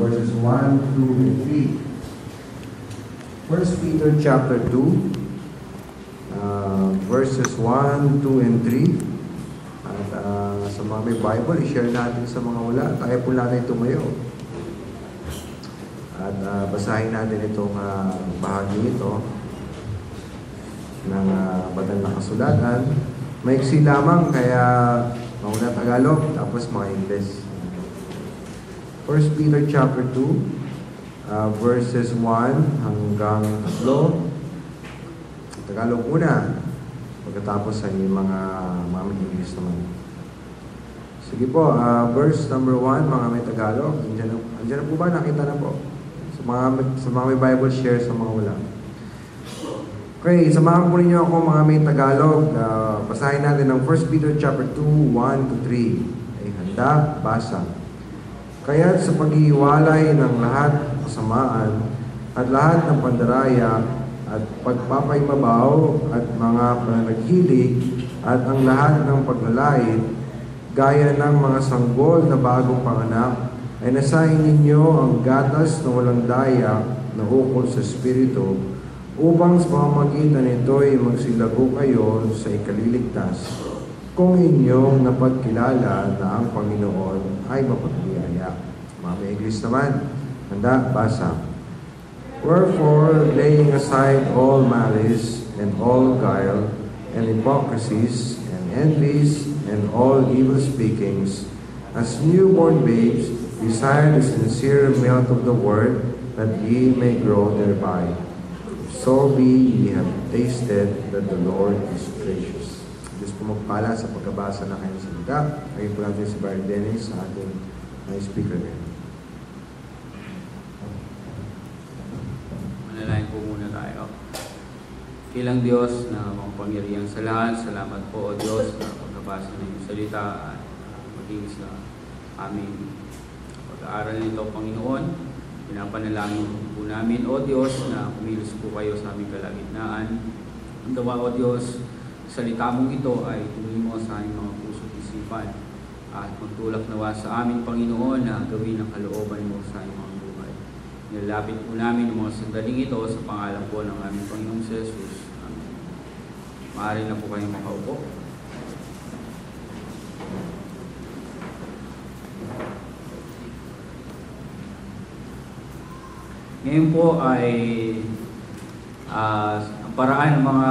verses 1, 2, and 3. First Peter chapter 2, verses 1, 2, and 3. At sa mga may Bible, i-share natin sa mga wala. Kaya po natin tumayo. At basahin natin itong bahagi ito ng banal na kasulatan. Maiksi lamang, kaya mauna Tagalog, tapos mga English. First Peter chapter 2, verses 1 hanggang 3. Tagalog muna. Pagkatapos ay mga English naman. Sige po, verse number 1, mga may Tagalog. Andiyan na po ba? Nakita na po. Sa mga may Bible, share sa mga wala. Okay, samahan po ninyo ako mga may Tagalog. Basahin natin ng 1 Peter chapter 2, 1 to 3. Ay handa, basa. Kaya't sa pag-iwalay ng lahat ng kasamaan at lahat ng pandaraya at pagpapaibabaw at mga pananaghilig at ang lahat ng paglalait, gaya ng mga sanggol na bagong panganak, ay nasain ninyo ang gatas na walang daya na ukol sa Espiritu, upang sa pamamagitan nito ay magsilago kayo sa ikaliligtas, kung inyong napagkilala na ang Panginoon ay mapagbiyaya. Mga English naman. Handa, basa. Wherefore, laying aside all malice and all guile and hypocrisies and envies and all evil speakings, as newborn babes, desire the sincere milk of the word, that ye may grow thereby. So be ye have tasted that the Lord is gracious. Diyos po magpala sa pagkabasa na kanyang salita. Ngayon po natin si Barry Dennis sa ating speaker ngayon. Manalain po muna tayo. Bilang Diyos na makapangyarihan sa lahat, salamat po o Diyos na pagkabasa ng iyong salita at maging sa aming pag-aaral nito, Panginoon. Pinapanalangin po namin, O Diyos, na kumilos po kayo sa aming kalagitnaan. Ang dawa, O Diyos, salita mong ito ay tuloy mo sa aming mga puso at isipan. At magtulak nawa sa aming Panginoon na gawin ang kalooban mo sa aming mga buhay. Nilalapit po namin ang mga sandaling ito sa pangalan po ng aming Panginoong Jesus. Amen. Maaari na po kayong makaupo. Ngayon po ay ang paraan ng mga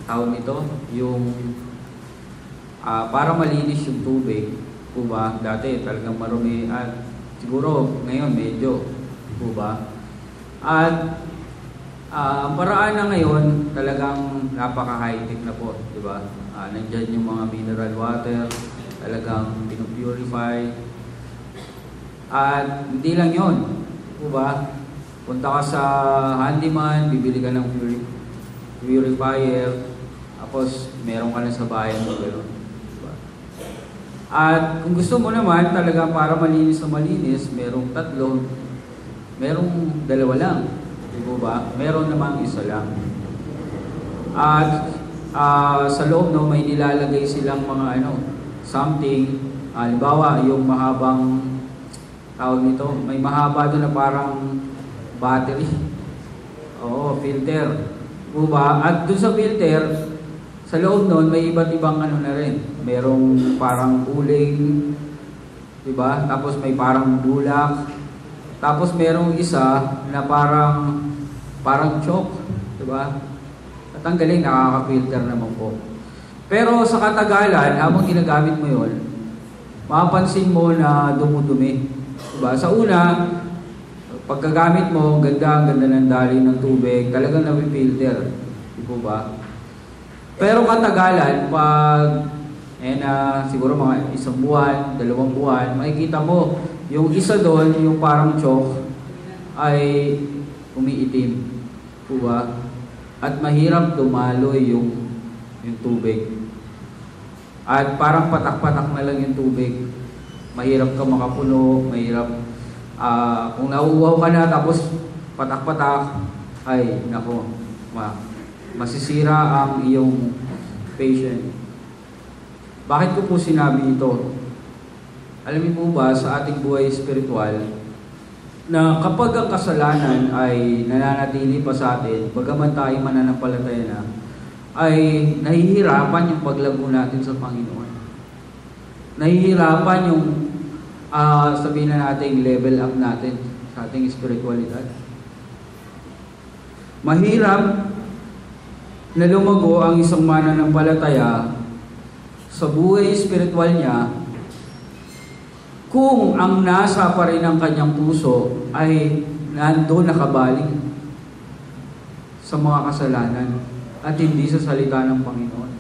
tao nito, yung para malinis yung tubig, po ba? Dati talagang marumi at siguro ngayon medyo, po ba? At ang paraan na ngayon talagang napaka-high-tech na po, di ba? Nandiyan yung mga mineral water, talagang pinupurify. At hindi lang yon. Ba? Punta ka sa handyman, bibili ka ng purifier, tapos meron ka na sa bahay mo. Diba? At kung gusto mo naman talaga para malinis na malinis, merong tatlo, merong dalawa lang. Diba ba? Meron namang isa lang. At sa loob may nilalagay silang mga something, halimbawa yung mahabang tawag nito, may mahaba doon na parang battery. Oo, filter. Diba? At doon sa filter, sa loob nun, may iba't ibang na rin. Merong parang uling, diba? Tapos may parang bulak. Tapos merong isa na parang chalk, diba? At ang galing, nakaka-filter naman po. Pero sa katagalan, habang ginagamit mo yun, mapapansin mo na dumudumi. Diba? Sa una, pagkagamit mo, ang ganda ng dali ng tubig, talagang napipilter. Diba ba? Pero katagalan, pag siguro mga 1 buwan, 2 buwan, makikita mo, yung isa doon, yung parang chalk, ay umiitim. Diba? At mahirap dumaloy yung tubig. At parang patak-patak na lang yung tubig. Mahirap ka makapuno, mahirap. Kung nauuhaw ka na tapos patak-patak, ay nako, masisira ang iyong patient. Bakit ko po sinabi ito? Alam niyo po ba sa ating buhay spiritual, na kapag ang kasalanan ay nananatili pa sa atin, bagaman tayo mananampalataya na, ay nahihirapan yung paglago natin sa Panginoon. Nahihirapan yung sabihin na natin level up natin sa ating spiritualidad. Mahirap na lumago ang isang mananampalataya sa buhay spiritual niya kung ang nasa pa rin ang kanyang puso ay nandoon nakabaling sa mga kasalanan at hindi sa salita ng Panginoon.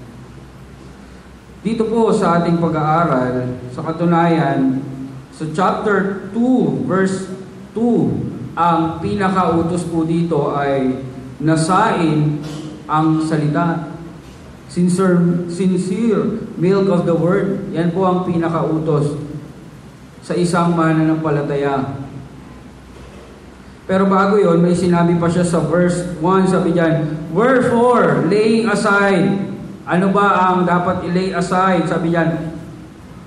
Dito po sa ating pag-aaral, sa katunayan, sa chapter 2, verse 2, ang pinakautos po dito ay nasain ang salita. Sincere milk of the word. Yan po ang pinakautos sa isang mananampalataya. Pero bago yon, may sinabi pa siya sa verse 1, sabi diyan, wherefore, laying aside. Ano ba ang dapat i-lay aside? Sabi diyan,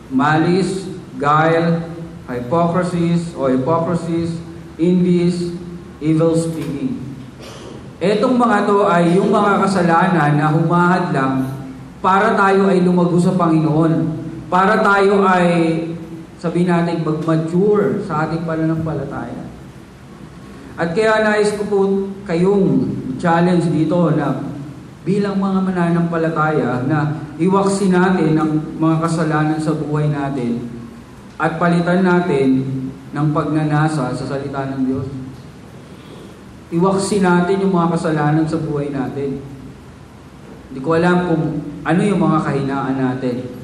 malice, guile, hypocrisies, envies, evil speaking. Etong mga to ay yung mga kasalanan na humahad lang para tayo ay lumago sa Panginoon. Para tayo ay sabihin natin, mag-mature sa ating pananampalataya. At kaya nais ko po kayong challenge dito na bilang mga mananampalataya na iwaksin natin ang mga kasalanan sa buhay natin at palitan natin ng pagnanasa sa salita ng Diyos. Iwaksin natin yung mga kasalanan sa buhay natin. Hindi ko alam kung ano yung mga kahinaan natin.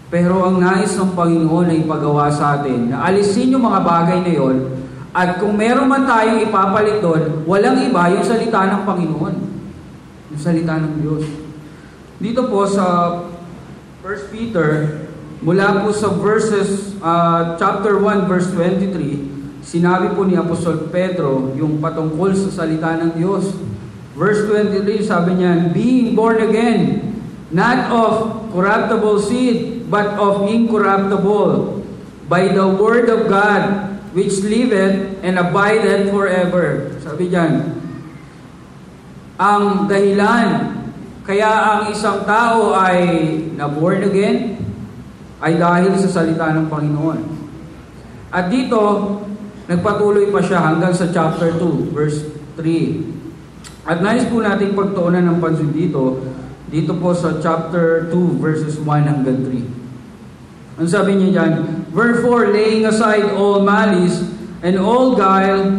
Pero ang nais ng Panginoon ay ipagawa sa atin na alisin yung mga bagay na yon, at kung meron man tayong ipapalit doon, walang iba yung salita ng Panginoon. Yung salita ng Diyos. Dito po sa 1 Peter, mula po sa chapter 1 verse 23, sinabi po ni Apostol Pedro yung patungkol sa salita ng Diyos. Verse 23, sabi niya, being born again, not of corruptible seed, but of incorruptible, by the word of God, which liveth and abideth forever. Sabi diyan, ang dahilan kaya ang isang tao ay na-born again ay dahil sa salita ng Panginoon. At dito, nagpatuloy pa siya hanggang sa chapter 2, verse 3. At nais po natin pagtuunan ng pansin dito po sa chapter 2, verses 1 hanggang 3. Ang sabi niya dyan, wherefore, laying aside all malice, and all guile,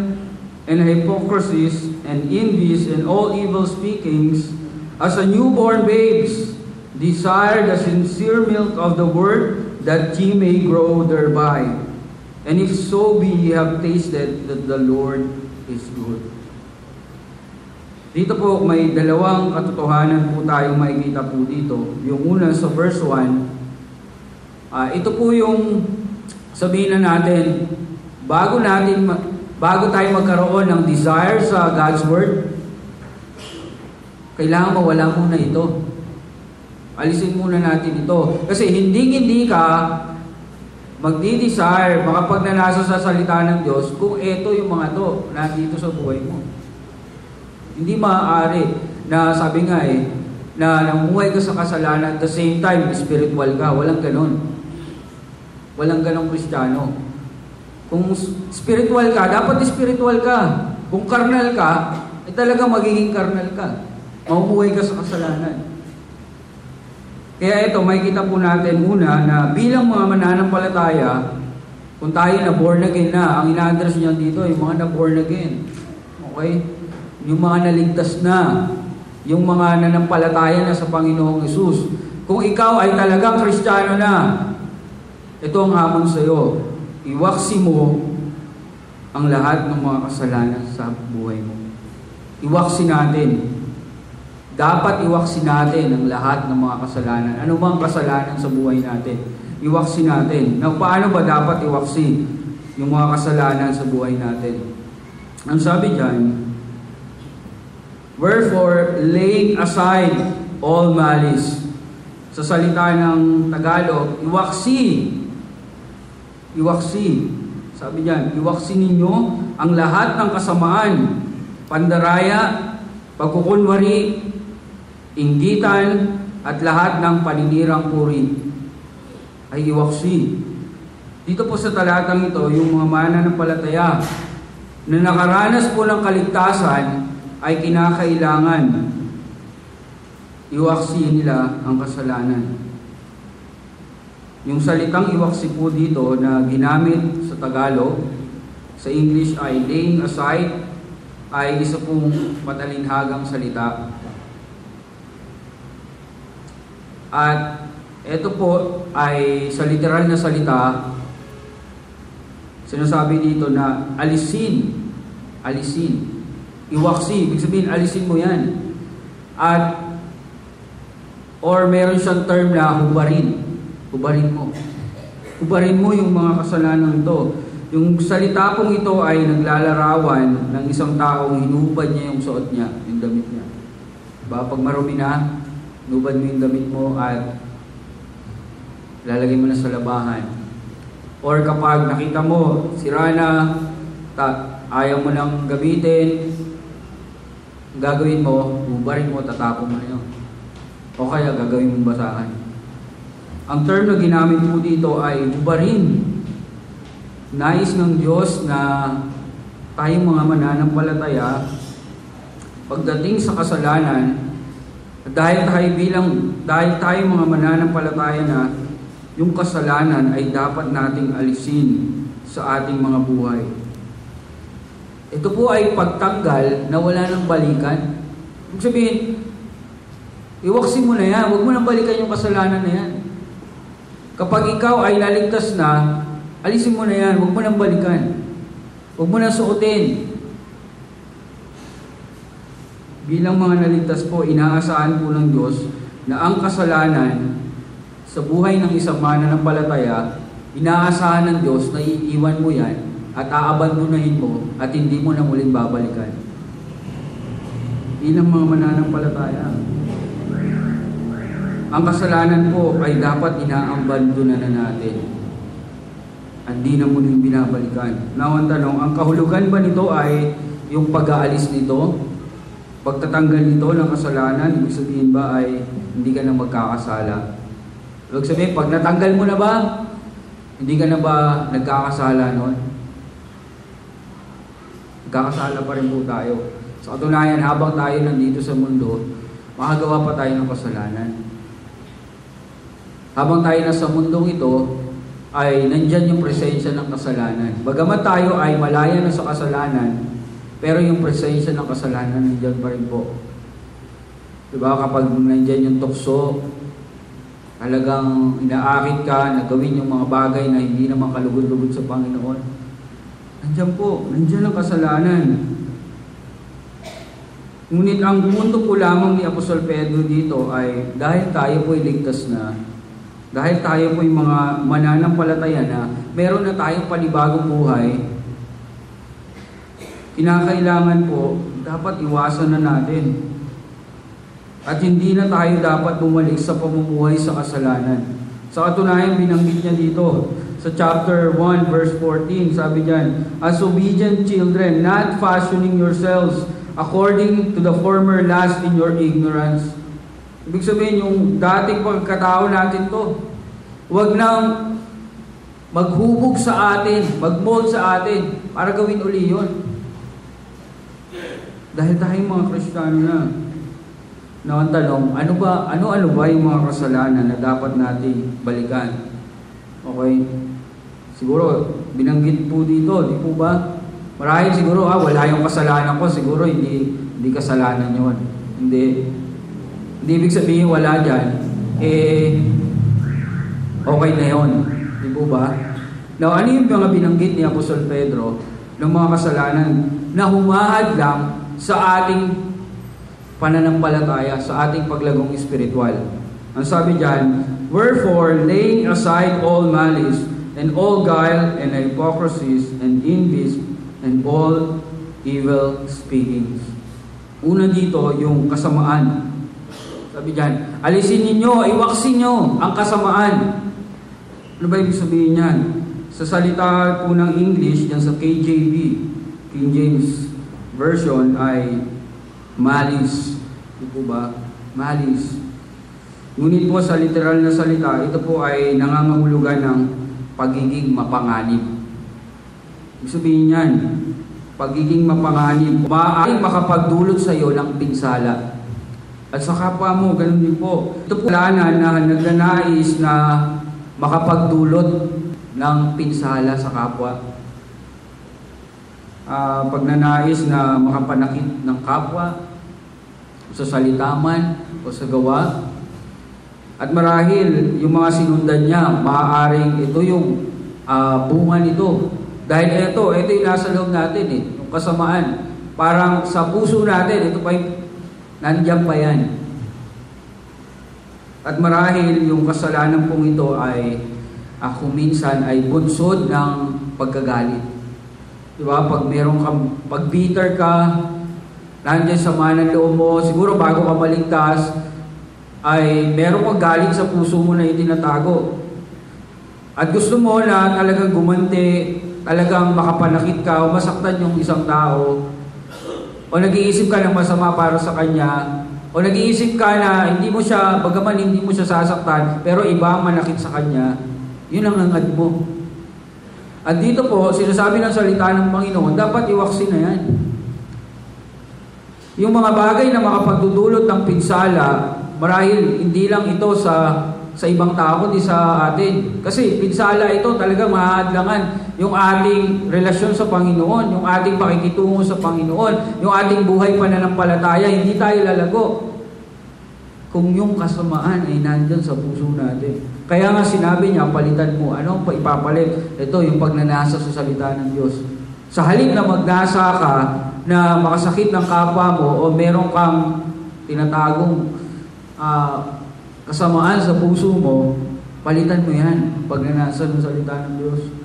and hypocrisies, and envies, and all evil speakings, as a newborn babes, desire the sincere milk of the word, that ye may grow thereby. And if so be ye have tasted that the Lord is good. Dito po may dalawang katotohanan po tayong makikita po dito. Yung una sa verse 1, ito po yung sabihin na natin, bago tayo magkaroon ng desire sa God's Word, kailangan mawala muna ito. Alisin muna natin ito. Kasi hindi ka magdi-desire, makapagnanasa sa salita ng Diyos kung ito yung mga to nandito sa buhay mo. Hindi maaari na sabi nga na namuhay ka sa kasalanan at the same time spiritual ka. Walang ganon. Walang ganong Kristiyano. Kung spiritual ka, dapat spiritual ka. Kung carnal ka, talaga magiging carnal ka. Mamuhay ka sa kasalanan. Kaya ito, makikita po natin una na bilang mga mananampalataya, kung tayo na born again na, ang ina-address niya dito ay mga na born again. Okay? Yung mga naligtas na, yung mga nanampalataya na sa Panginoong Hesus. Kung ikaw ay talagang Kristiyano na, ito ang hamon sa iyo. Iwaksi mo ang lahat ng mga kasalanan sa buhay mo. Iwaksi natin. Dapat iwaksi natin ang lahat ng mga kasalanan. Ano bang kasalanan sa buhay natin? Iwaksi natin. Now, paano ba dapat iwaksi yung mga kasalanan sa buhay natin? Ang sabi diyan, wherefore, laying aside all malice. Sa salita ng Tagalog, iwaksi. Iwaksi. Sabi niyan, iwaksi ninyo ang lahat ng kasamaan, pandaraya, pagkukunwari, inggitan, at lahat ng paninirang puri. Ay iwaksi. Dito po sa talatang ito, yung mga mananampalataya na nakaranas po ng kaligtasan ay kinakailangan iwaksi nila ang kasalanan. Yung salitang iwaksi po dito na ginamit sa Tagalog, sa English ay laying aside, ay isa pong matalinhagang salita. At ito po ay sa literal na salita, sinasabi dito na alisin, iwaksi, ibig sabihin alisin mo yan. At or meron siyang term na hubarin mo. Hubarin mo yung mga kasalanan ito. Yung salita pong ito ay naglalarawan ng isang taong hinubad niya yung suot niya, yung damit niya. Diba? Pag marumi na, hinubad mo yung damit mo at lalagay mo na sa labahan. Or kapag nakita mo, sira na, ayaw mo nang gamitin, gagawin mo, hubarin mo, tatapon mo na yun. O kaya gagawin mong basahan. Ang term na ginamit po dito ay hubarin. Nais ng Diyos na tayong mga mananampalataya, pagdating sa kasalanan, dahil tayo mga mananampalataya na, yung kasalanan ay dapat nating alisin sa ating mga buhay. Ito po ay pagtanggal na wala nang balikan. Ibig sabihin, iwaksi mo na yan, huwag mo nang balikan yung kasalanan na yan. Kapag ikaw ay naligtas na, alisin mo na yan, huwag mo nang balikan. Huwag mo nang suotin. Bilang mga naligtas po, inaasahan po ng Diyos na ang kasalanan sa buhay ng isang mananampalataya, inaasahan ng Diyos na iiwan mo yan at aabandonahin mo at hindi mo na muling babalikan. Bilang mga mananampalataya, ang kasalanan po ay dapat inaabandona na natin. Hindi na muling binabalikan. Now, ang tanong, ang kahulugan ba nito ay yung pag-aalis nito? Pagtatanggal nito ng kasalanan, ibig sabihin ba ay hindi ka na magkakasala? Ibig sabihin, pag natanggal mo na ba, hindi ka na ba nagkakasala noon? Nagkakasala pa rin po tayo. Sa katunayan, habang tayo nandito sa mundo, makagawa pa tayo ng kasalanan. Habang tayo nasa mundong ito, ay nandyan yung presensya ng kasalanan. Bagamat tayo ay malaya na sa kasalanan, pero yung presensya ng kasalanan nandyan pa rin po. Diba? Kapag nandyan yung tukso, talagang inaakit ka na gawin yung mga bagay na hindi naman kalugod-lugod sa Panginoon. Nandyan po, nandyan ang kasalanan. Ngunit ang punto po lamang ni Apostol Pedro dito ay dahil tayo po ay ligtas na, dahil tayo po yung mga mananampalataya na meron na tayong panibagong buhay, kinakailangan po, dapat iwasan na natin. At hindi na tayo dapat bumalik sa pamumuhay sa kasalanan. Sa katunayan, binanggit niya dito, sa chapter 1, verse 14, sabi diyan, as obedient children, not fashioning yourselves according to the former lust in your ignorance. Ibig sabihin, yung dating pagkatao natin to, huwag nang maghubog sa atin, magmold sa atin, para gawin uli yun. Dahil tayong mga Kristiyano na. Na ang tanong, ano ba yung mga kasalanan na dapat nating balikan? Okay? Siguro, binanggit po dito, di po ba? Marahil siguro, wala yung kasalanan ko, siguro hindi kasalanan yun. Hindi ibig sabihin wala dyan, okay na yun. Di po ba? Now, ano yung mga binanggit ni Apostol Pedro ng mga kasalanan na humahad lang sa ating pananampalataya, sa ating paglagong espiritual? Ang sabi dyan, wherefore, laying aside all malice, and all guile, and hypocrisies, and envies, and all evil speakings. Una dito, yung kasamaan. Sabi dyan, alisin ninyo, iwaksin nyo ang kasamaan. Ano ba ibig sabihin yan? Sa salita po ng English, yan sa KJV, King James Version, ay malice. Ito po ba? Malice. Ngunit po sa literal na salita, ito po ay nangangahulugan ng pagiging mapanganib. Ibig sabihin yan, pagiging mapanganib, maaaring makapagdulot sa iyo ng pinsala. At sa kapwa mo, ganun din po. Ito po lanan na nagnanais na makapagdulot ng pinsala sa kapwa. Pagnanais na makapanakit ng kapwa, sa salita man o sa gawa. At marahil, yung mga sinundan niya, maaaring ito yung bunga nito. Dahil ito yung nasa loob natin yung kasamaan. Parang sa puso natin, ito pa yung nandiyan pa yan. At marahil yung kasalanan pong ito ay kung minsan ay bunsod ng pagkagalit. Diba? Pag meron kang, pag bitter ka, nandiyan sama ng loob mo, siguro bago ka maligtas, ay meron kang galit sa puso mo na itinatago. At gusto mo na talagang gumanti, talagang makapanakit ka o masaktan yung isang tao, o nag-iisip ka ng masama para sa kanya, o nag-iisip ka na hindi mo siya, bagaman hindi mo siya sasaktan, pero iba ang manakit sa kanya, yun ang hangad mo. At dito po, sinasabi ng salita ng Panginoon, dapat iwaksin na yan. Yung mga bagay na makapagdudulot ng pinsala, marahil hindi lang ito sa ibang tao, kundi sa atin. Kasi pinsala ito talagang mahahadlangan yung ating relasyon sa Panginoon, yung ating pakikitungo sa Panginoon, yung ating buhay pananampalataya, hindi tayo lalago kung yung kasamaan ay nandyan sa puso natin. Kaya nga sinabi niya, palitan mo. Ano ang ipapalit? Ito, yung pagnanasa sa salita ng Diyos. Sa halip na magnasa ka na makasakit ng kapwa mo o meron kang tinatagong kasamaan sa puso mo, palitan mo yan pagnanasa ng salita ng Diyos.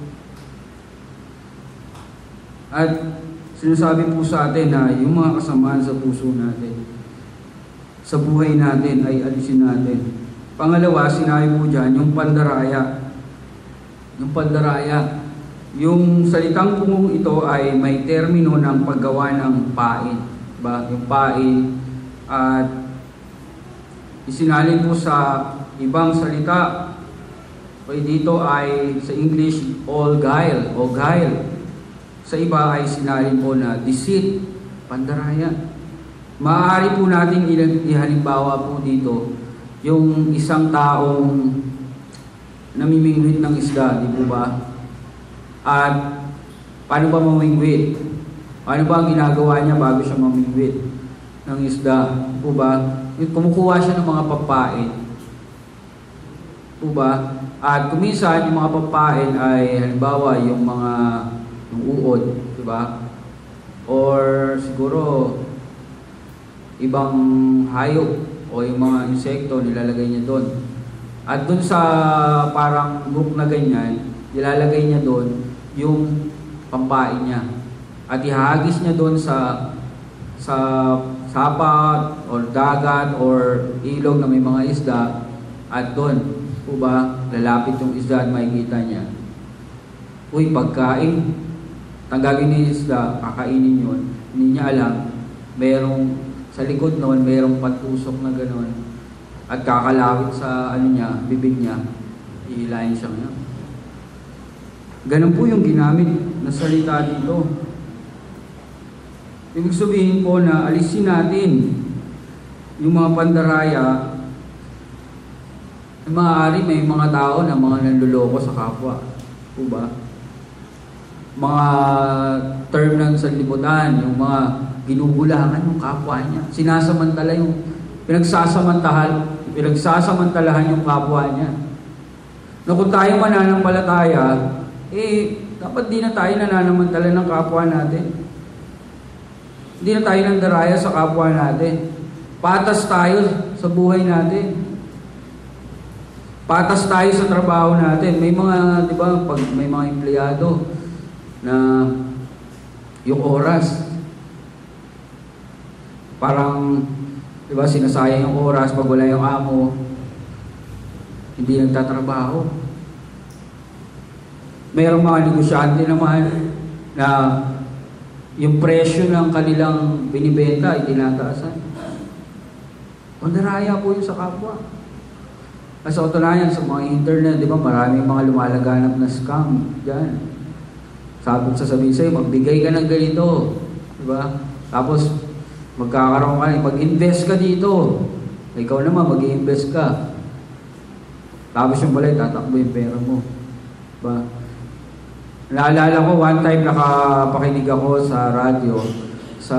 At sinasabi po sa atin na yung mga kasamaan sa puso natin, sa buhay natin ay alisin natin. Pangalawa, sinabi po dyan, yung pandaraya. Yung pandaraya. Yung salitang pong ito ay may termino ng paggawa ng pain. Diba? Yung pain. At isinalin po sa ibang salita. Dito ay sa English, all guile o guile. Sa iba ay sinalin po na deceit, pandaraya. Maaari po natin ihalimbawa po dito yung isang taong namimingwit ng isda, di po ba? At paano ba mamingwit? Paano ba ang ginagawa niya bago siya mamingwit ng isda? Di po ba? Kumukuha siya ng mga papain. Di po ba? At kuminsan yung mga papain ay halimbawa yung mga yung uod, di ba? Or siguro ibang hayop o yung mga insekto nilalagay niya doon. At doon sa parang group na ganyan, nilalagay niya doon yung pampain niya. At ihagis niya doon sa sapat or dagat or ilog na may mga isda, at doon po ba lalapit yung isda at makikita niya. Uy, pagkain, tanggagin niya isda, kakainin yun. Hindi niya alam, merong sa likod noon, merong patusok na gano'n. At kakalawit sa bibig niya, ihilayin siya ngayon. Ganun po yung ginamit na salita dito. Ibig sabihin po na alisin natin yung mga pandaraya. Maaari may mga tao na mga nanluloko sa kapwa. Po ba? Mga term ng sanlibutan, yung mga ginugulangan yung kapwa niya. Sinasamantala yung pinagsasamantalahan yung kapwa niya. Na kung tayo mananampalataya, dapat di na tayo nananamantala ng kapwa natin. Hindi na tayo nandaraya sa kapwa natin. Patas tayo sa buhay natin. Patas tayo sa trabaho natin. May mga, di ba, pag may mga empleyado na yung oras, parang Diba? Sinasayang yung oras pag wala yung amo. Hindi nagtatrabaho. Mayroong mga negosyante naman na yung presyo ng kanilang binibenta ay tinataasan. Mandaraya po yun sa kapwa. Kasi katunayan sa mga internet, di ba, maraming mga lumalaganap na scam dyan. Sasabihin sa'yo, magbigay ka ng ganito. Di ba? Tapos, magkakaroon ka, mag-invest ka dito. Ikaw naman, mag-i-invest ka. Tapos yung balay, tatakbo yung pera mo. Diba? Naalala ko, one time nakapakinig ako sa radyo, sa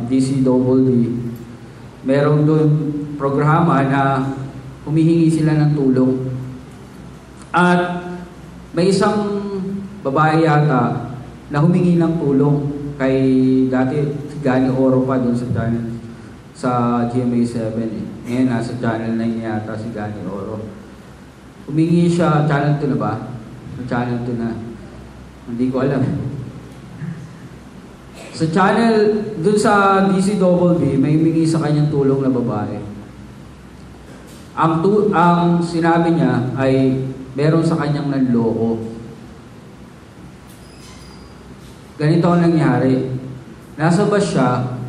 DCWD. Meron doon programa na humihingi sila ng tulong. At may isang babae yata na humingi ng tulong kay dati si Gani Oro pa doon sa channel sa GMA7 eh. Ngayon nasa channel 9 yata si Gani Oro. Humingi siya, channel 2 na ba? Channel 2 na. Hindi ko alam. Sa channel, dun sa DCWB, may humingi sa kanyang tulong na babae. Ang sinabi niya ay meron sa kanyang nanloko. Ganito ang nangyari. Nasa bus siya,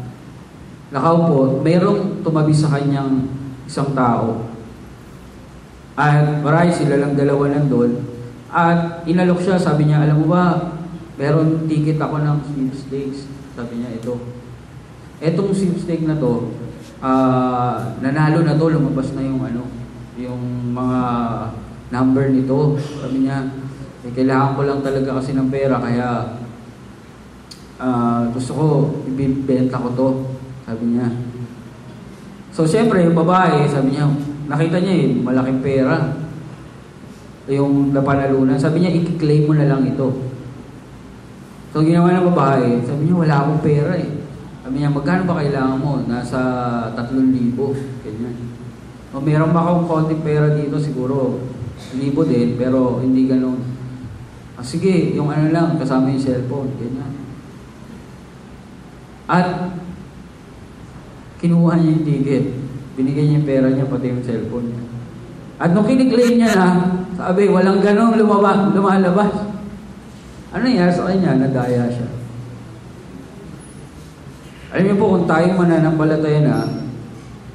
nakaupo, mayroong tumabi sa kanyang isang tao. At marami sila lang dalawa nandun. At inalok siya, sabi niya, alam mo ba, meron ticket ako ng sweepstakes. Sabi niya, ito. Etong sweepstakes na to, nanalo na to, lumabas na yung yung mga number nito. Sabi niya, kailangan ko lang talaga kasi ng pera, kaya gusto ko, ibibenta ko to. Sabi niya. So, syempre, yung babae, sabi niya, nakita niya malaking pera. Yung napanalunan. Sabi niya, i-claim mo na lang ito. So, ginawa ng babae, sabi niya, wala akong pera eh. Sabi niya, magkano ba kailangan mo? Nasa 3,000. Ganyan. O, meron ba akong konting pera dito? Siguro, 1,000 din, pero hindi ganun. Sige, yung lang, kasama yung cellphone. Ganyan. At, kinuha niya yung ticket. Binigay niya yung pera niya, pati yung cellphone niya. At nung kiniklaim niya na, sabi, walang ganong lumalabas. Ano nangyari sa kanya? Nadaya siya. Alam niyo po, kung tayo mananampalataya na,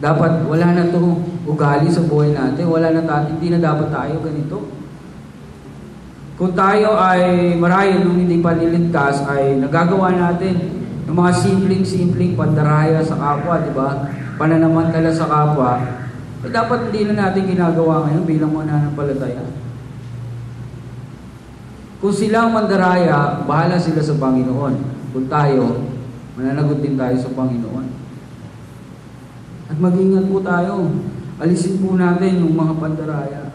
dapat wala na itong ugali sa buhay natin. Hindi na dapat tayo ganito. Kung tayo ay marahil nung hindi pa niligtas, ay nagagawa natin yung mga simpleng pandaraya sa kapwa, di ba? Pananamantala sa kapwa, dapat hindi na natin ginagawa ngayon bilang mananampalataya. Kung sila ang mandaraya, bahala sila sa Panginoon. Kung tayo, mananagot din tayo sa Panginoon. At mag-ingat po tayo. Alisin po natin yung mga pandaraya.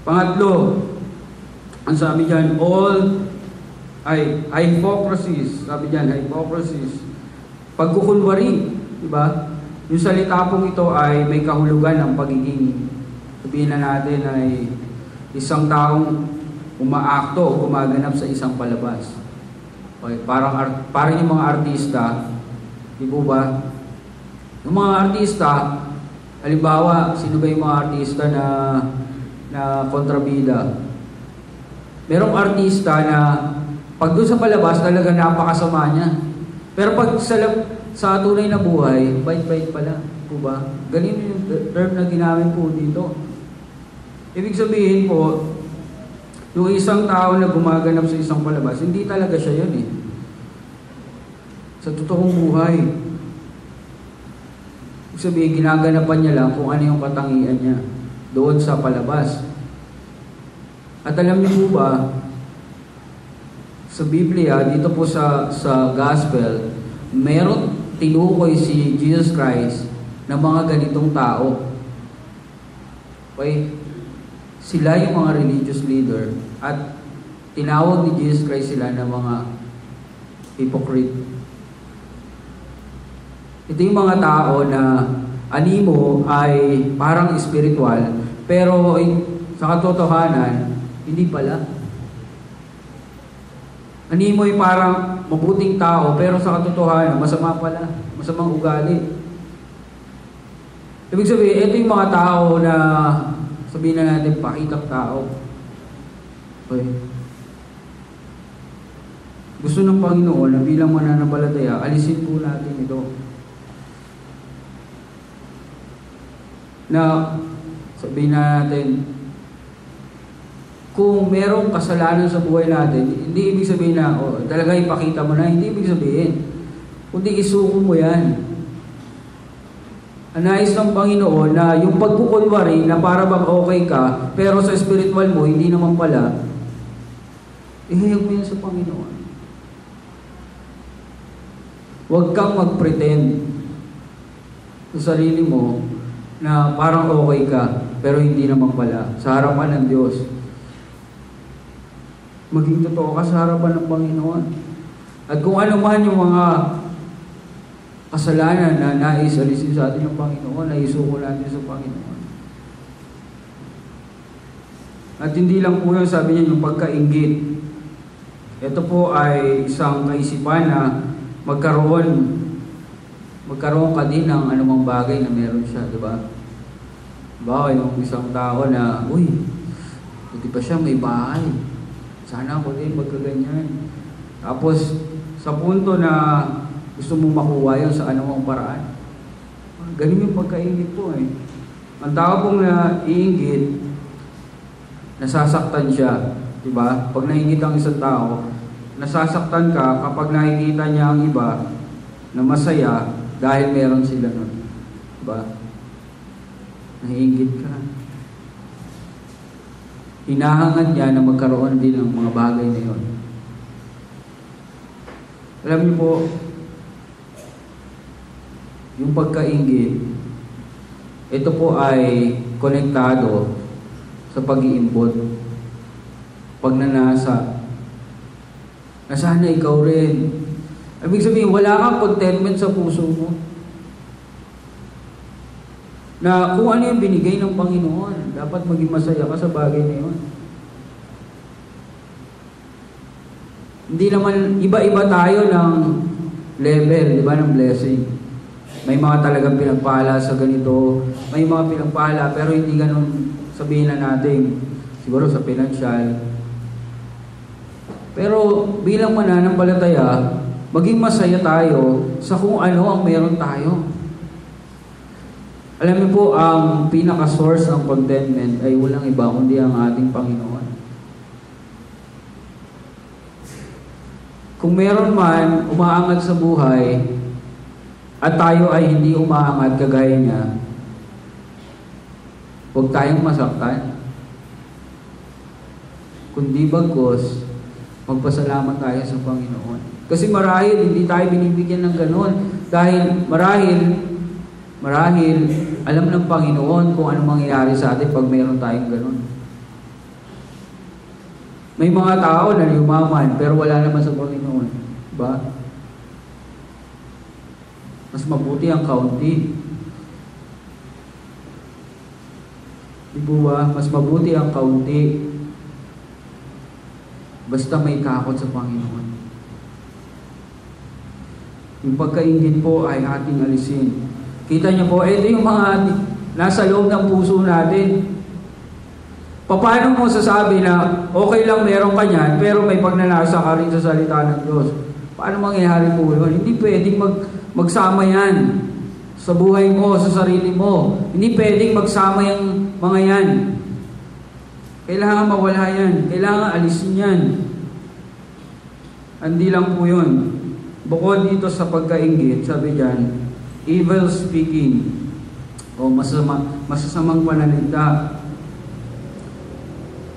Pangatlo, ang sabi dyan, hypocrisies. Sabi dyan, hypocrisies. Pagkukunwari, di ba? Yung salita pong ito ay may kahulugan ng pagiging, sabihin na natin ay isang taong umaakto o gumaganap sa isang palabas. Okay, parang yung mga artista, di po ba? Yung mga artista, halimbawa, sino ba yung mga artista na kontrabida? Merong artista na pag doon sa palabas, talaga napakasama niya. Pero pag sa tunay na buhay, bait-bait pala. Po ba? Ganito yung term na ginamit po dito. Ibig sabihin po, yung isang tao na gumaganap sa isang palabas, hindi talaga siya yun eh. Sa totoong buhay. Ibig sabihin, ginaganapan niya lang kung ano yung katangian niya doon sa palabas. At alam niyo po ba, sa Biblia, dito po sa Gospel, meron tinukoy si Jesus Christ ng mga ganitong tao. Okay? Sila yung mga religious leader at tinawag ni Jesus Christ sila ng mga hypocrite. Ito yung mga tao na animo ay parang spiritual, pero sa katotohanan, hindi pala. Animo ay parang mabuting tao, pero sa katotohanan, masama pala. masamang ugali. Ibig sabihin, ito yung mga tao na sabihin na natin, pakitang tao. Okay. Gusto ng Panginoon na bilang mananampalataya, alisin po natin ito. Na sabihin na natin, kung merong kasalanan sa buhay natin, hindi ibig sabihin na, talaga ipakita mo na, hindi ibig sabihin. Kundi isuko mo yan. Ang nais ng Panginoon na yung pagkukunwari na para bang okay ka, pero sa spiritual mo, hindi naman pala, ihayag mo yan sa Panginoon. Huwag kang mag-pretend sa sarili mo na parang okay ka, pero hindi naman pala. Sa harapan ng Diyos. Maging totoo ka sa harapan ng Panginoon. At kung ano man yung mga kasalanan na nais alisin sa atin ng Panginoon, na isuko natin sa Panginoon. At hindi lang po yun, sabi niya, yung pagkainggit. Ito po ay isang kaisipan na magkaroon ka din ng anumang bagay na meron siya, di ba? Diba, yung isang tao na, buti pa siya may bahay. Sana ako din magkaganyan. Tapos, sa punto na gusto mo makuha yun sa anumang paraan. Ganun yung pagkaingit po eh. Ang tao pong naiingit, nasasaktan siya. Diba? Pag naingit ang isang tao, nasasaktan ka kapag nakikita niya ang iba na masaya dahil meron sila nun. Diba? Naiingit ka. Hinahangad niya na magkaroon din ng mga bagay na yun. Alam niyo po, yung pagkainggit, ito po ay konektado sa pag-iimbot, pagnanasa, na sana ikaw rin. Ibig sabihin, wala kang contentment sa puso mo. Na kung ano yung binigay ng Panginoon, dapat maging masaya ka sa bagay na yun. Hindi naman, iba-iba tayo ng level, di ba, ng blessing. May mga talagang pinagpala sa ganito, may mga pinagpala, pero hindi ganun sabihin na natin, siguro sa financial. Pero bilang mananampalataya, maging masaya tayo sa kung ano ang meron tayo. Alam niyo po, ang pinaka-source ng contentment ay walang iba kundi ang ating Panginoon. Kung meron man umaangat sa buhay at tayo ay hindi umaangat kagaya niya, huwag tayong masaktan. Kundi bagkus, magpasalamat tayo sa Panginoon. Kasi marahil hindi tayo binibigyan ng ganon. Dahil marahil alam ng Panginoon kung ano mangyayari sa atin pag mayroon tayong ganon. May mga tao na yumaman pero wala naman sa Panginoon. Diba? Mas mabuti ang kaunti. Diba? Mas mabuti ang kaunti. Basta may takot sa Panginoon. Yung pagkaingit po ay ating alisin. Kita niyo po, ito yung mga nasa loob ng puso natin. Paano mo sasabi na okay lang meron ka niyan, pero may pagnanasa ka rin sa salita ng Diyos? Paano mangyayari po yun? Hindi pwedeng magsama yan sa buhay mo, sa sarili mo. Hindi pwedeng magsama yung mga yan. Kailangan mawala yan. Kailangan alisin yan. Hindi lang po yun. Bukod dito sa pagkainggit, sabi dyan, evil speaking o masasamang pananalita.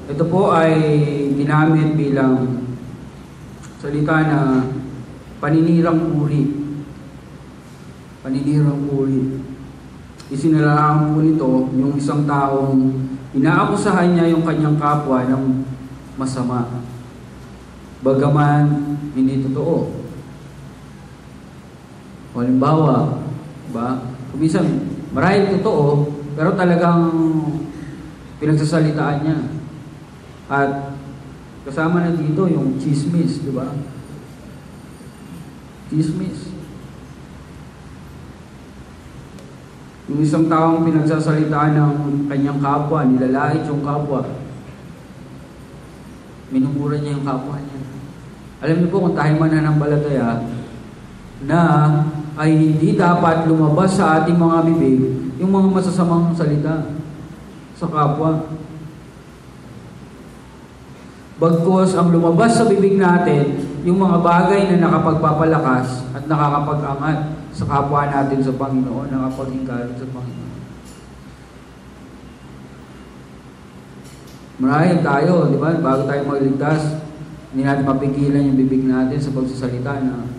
Ito po ay ginamit bilang salita na paninirang puri. Paninirang puri. Isinalaang po nito yung isang taong inaakusahan niya yung kanyang kapwa ng masama. Bagaman hindi totoo. Halimbawa, ba? Kuminsan, marahil totoo, pero talagang pinagsasalitaan niya. At kasama na dito yung chismis, di ba? Chismis. Yung isang taong pinagsasalitaan ng kanyang kapwa, nilalait yung kapwa, minumura niya yung kapwa niya. Alam niyo po kung tayo mananampalataya na ay hindi dapat lumabas sa ating mga bibig yung mga masasamang salita sa kapwa. Bagkus ang lumabas sa bibig natin yung mga bagay na nakapagpapalakas at nakakapag-angat sa kapwa natin sa Panginoon, nakapag-encourage sa Panginoon. Marahil tayo, di ba? Bago tayo magligtas, hindi natin mapigilan yung bibig natin sa pagsasalita na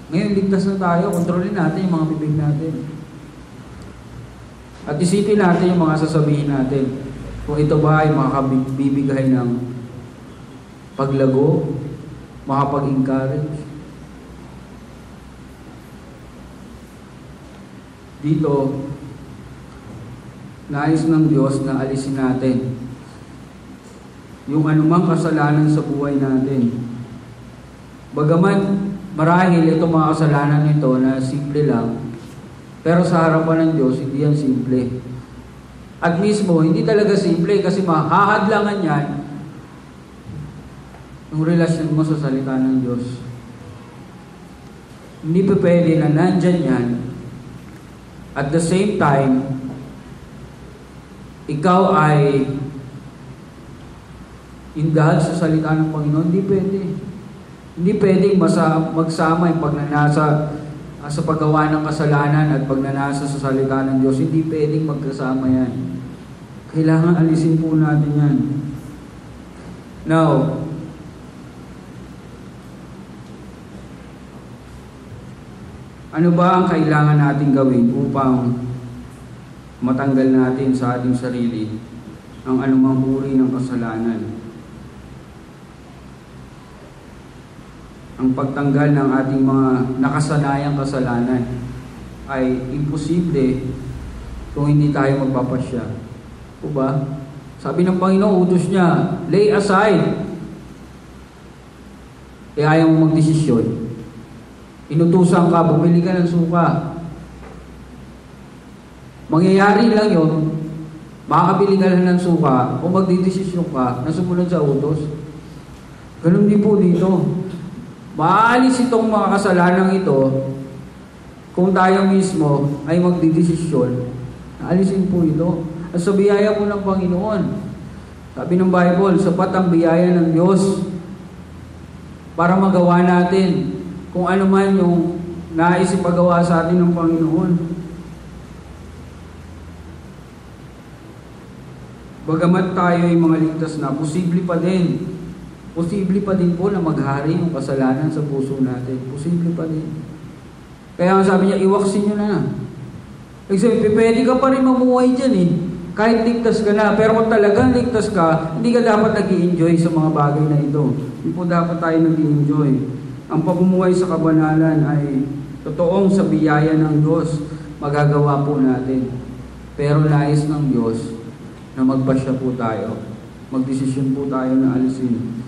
ngayon ligtas na tayo, kontrolin natin yung mga bibig natin. At isipin natin yung mga sasabihin natin. Kung ito ba ay makakabibigay ng paglago, makapag-encourage. Dito, nais ng Diyos na alisin natin yung anumang kasalanan sa buhay natin. Bagaman marahil itong mga kasalanan nito na simple lang, pero sa harapan ng Diyos, hindi yan simple. At mismo, hindi talaga simple kasi mahahadlangan yan yung relasyon mo sa salita ng Diyos. Hindi pa pwede na nandyan yan. At the same time, ikaw ay indahal sa salita ng Panginoon. Hindi pwede. Hindi pwedeng magsama yung pagnanasa sa paggawa ng kasalanan at pagnanasa sa salita ng Diyos. Hindi pwedeng magkasama yan. Kailangan alisin po natin yan. Now, ano ba ang kailangan natin gawin upang matanggal natin sa ating sarili ang anumang uri ng kasalanan? Ang pagtanggal ng ating mga nakasanayang kasalanan ay imposible kung hindi tayo magpapasya. O ba? Sabi ng Panginoon, utos niya, lay aside. E ayaw mo magdesisyon. Inutusan ka, bumili ka ng suka. Mangyayari lang yun, makakabili ka lang ng suka o magdidesisyon ka na sumunod sa utos. Ganun din po dito. Maalis itong mga kasalanang ito kung tayo mismo ay magdidesisyon. Naalisin po ito. At sa biyaya po ng Panginoon. Sabi ng Bible, sapat ang biyaya ng Diyos para magawa natin kung ano man yung nais ipagawa sa atin ng Panginoon. Bagamat tayo ay mga ligtas na, posible pa din po na maghari yung kasalanan sa puso natin. Posible pa din. Kaya ang sabi niya, iwaksin nyo na. Kasi pwede ka pa rin mamuhay dyan eh. Kahit ligtas ka na. Pero kung talagang ligtas ka, hindi ka dapat nag-i-enjoy sa mga bagay na ito. Hindi po dapat tayo nag-i-enjoy. Ang pamumuhay sa kabanalan ay totoong sa biyaya ng Diyos. Magagawa po natin. Pero nais ng Diyos na magpasya po tayo. Magdesisyon po tayo na alisin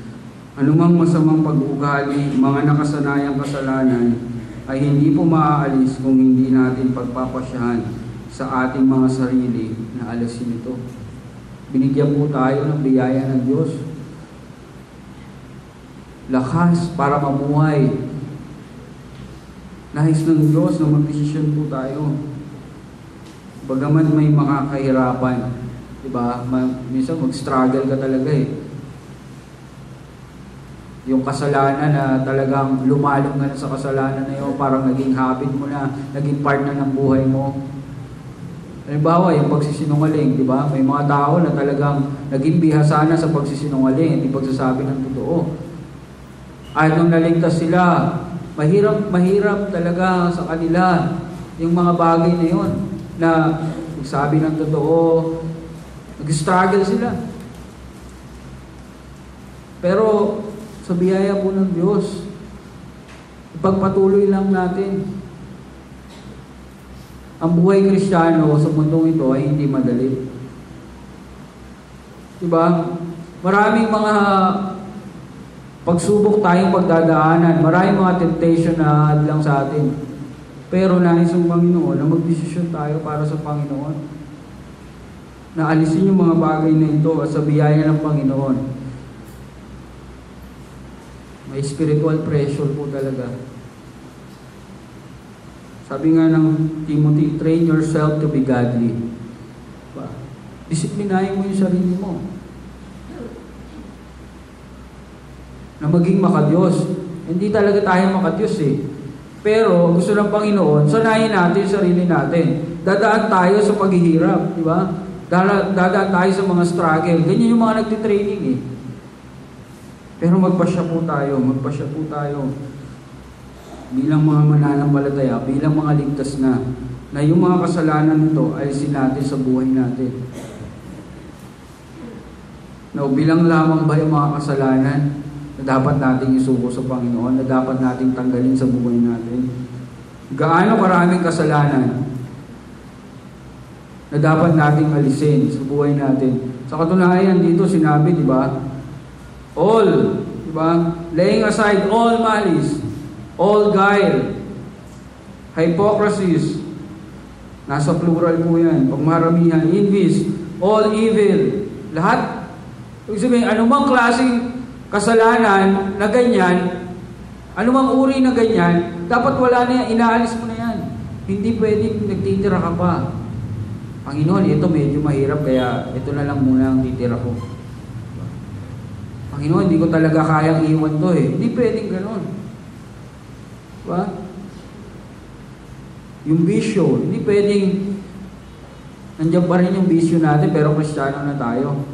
anumang masamang pag-ugali, mga nakasanayang kasalanan, ay hindi po maaalis kung hindi natin pagpapasyahan sa ating mga sarili na alisin ito. Binigyan po tayo ng biyaya ng Diyos. Lakas para mamuhay. Nais ng Diyos na magdesisyon po tayo. Bagaman may makakahirapan, diba? Minsan mag-struggle ka talaga eh. Yung kasalanan na talagang lumalong ka na sa kasalanan na yun, parang naging habit mo na, naging part na ng buhay mo. Halimbawa, yung pagsisinungaling, di ba? May mga tao na talagang naging bihasa na sa pagsisinungaling, hindi pagsasabi ng totoo. At nung naligtas sila, mahirap talaga sa kanila yung mga bagay na yun, na magsabi ng totoo, nag-struggle sila. Pero, sa biyaya po ng Diyos, ipagpatuloy lang natin. Ang buhay Kristiyano sa mundong ito ay hindi madali. Diba? Maraming mga pagsubok tayong pagdadaanan. Maraming mga temptation na hadlang sa atin. Pero nais ng Panginoon na magdesisyon tayo para sa Panginoon. Na alisin yung mga bagay na ito at sa biyaya ng Panginoon. May spiritual pressure po talaga. Sabi nga ng Timothy, train yourself to be godly. Diba? Disiplinahin mo yung sarili mo. Na maging makadiyos. Hindi talaga tayo makadiyos eh. Pero gusto ng Panginoon, sanayin natin yung sarili natin. Dadaan tayo sa paghihirap, di ba? Dadaan tayo sa mga struggle. Ganyan yung mga nagtitraining eh. Pero magpasya po tayo bilang mga mananampalataya, bilang mga ligtas na yung mga kasalanan nito ay natin sa buhay natin. Na bilang lamang ba yung mga kasalanan na dapat nating isuko sa Panginoon, na dapat nating tanggalin sa buhay natin? Gaano karaming kasalanan na dapat nating alisin sa buhay natin? Sa katunayan dito sinabi, di ba? All, di ba? Laying aside all malice, all guile, hypocrisies, nasa plural po yan, pagmaramihan, envies, all evil, lahat. Ibig sabihin, anumang klaseng kasalanan na ganyan, anumang uri na ganyan, dapat wala na yan, inaalis mo na yan. Hindi pwedeng nagtitira ka pa. Panginoon, ito medyo mahirap, kaya ito na lang muna ang titira ko. Panginoon, hindi ko talaga kayang iwan to eh. Hindi pwedeng ganon. Diba? Yung bisyo, hindi pwedeng nandiyan pa rin yung bisyo natin pero Kristiyano na tayo.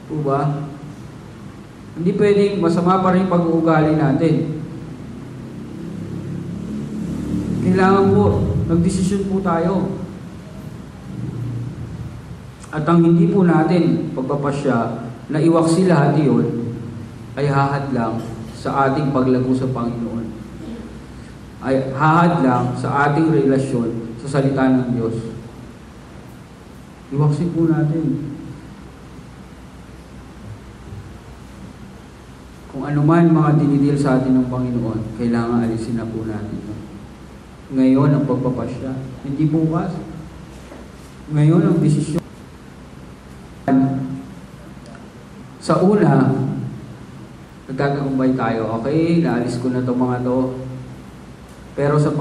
Diba? Hindi pwedeng masama pa rin pag-uugali natin. Kailangan po, nagdesisyon po tayo. At ang hindi po natin pagpapasya na iwaksi lahat iyon ay hahad lang sa ating paglago sa Panginoon. Ay hahad lang sa ating relasyon sa salita ng Diyos. Iwaksi po natin. Kung ano man mga dinidil sa atin ng Panginoon, kailangan alisin na po natin. Ngayon ang pagpapasya, hindi bukas. Ngayon ang desisyon. Sa una, nagkakakumbay tayo. Okay, naalis ko na itong mga to. Pero sa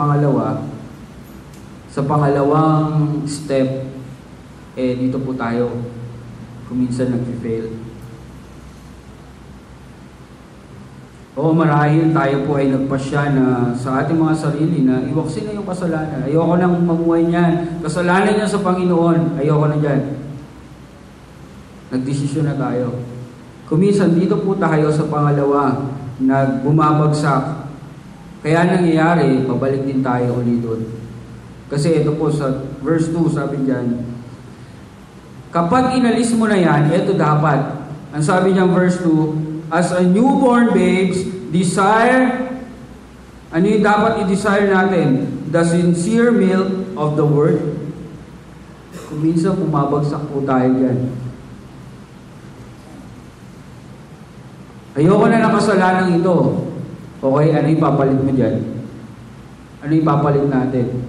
pangalawang step, dito po tayo kuminsan nag-fail. O marahil tayo po ay nagpasya na sa ating mga sarili na iwaksin na yung kasalanan. Ayoko nang mamuhay niyan. Kasalanan niya sa Panginoon. Ayoko na dyan. Nagdesisyon na tayo. Kuminsan dito po tayo sa pangalawa, bumabagsak. Kaya nangyayari, pabalik din tayo ulit doon. Kasi ito po sa verse 2, sabi diyan, kapag inalis mo na yan, ito dapat. Ang sabi niya verse 2, as a newborn babes, desire, ano yung dapat i-desire natin? The sincere milk of the word. Kuminsan bumabagsak po tayo dyan. Ayoko na ng kasalanan ito. Okay, ano yung papalit mo dyan? Ano yung papalit natin?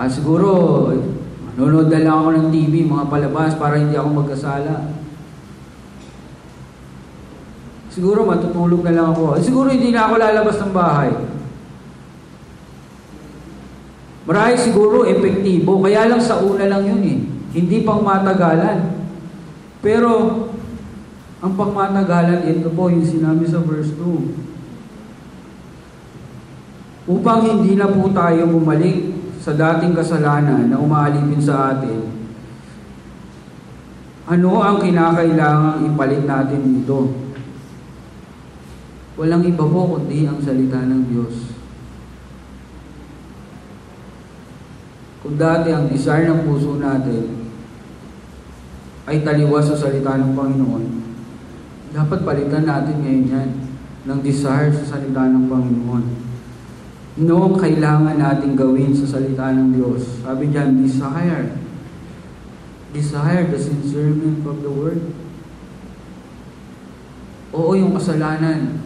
Siguro, nanonood na lang ako ng TV, mga palabas, para hindi ako magkasala. Siguro, matutulog na lang ako. Siguro, hindi na ako lalabas ng bahay. Marahil siguro, epektibo. Kaya lang sa una lang yun eh. Hindi pang matagalan. Pero, ang pangmatagalan, ito po yung sinabi sa verse 2. Upang hindi na po tayo bumalik sa dating kasalanan na umaalipin sa atin, ano ang kinakailangang ipalit natin dito? Walang iba po kundi ang salita ng Diyos. Kung dati ang desire ng puso natin ay taliwas sa salita ng Panginoon, dapat palitan natin ngayon yan ng desire sa salita ng Panginoon. No, kailangan natin gawin sa salita ng Diyos. Sabi diyan, desire. Desire the sincerity of the word. Oo, yung kasalanan,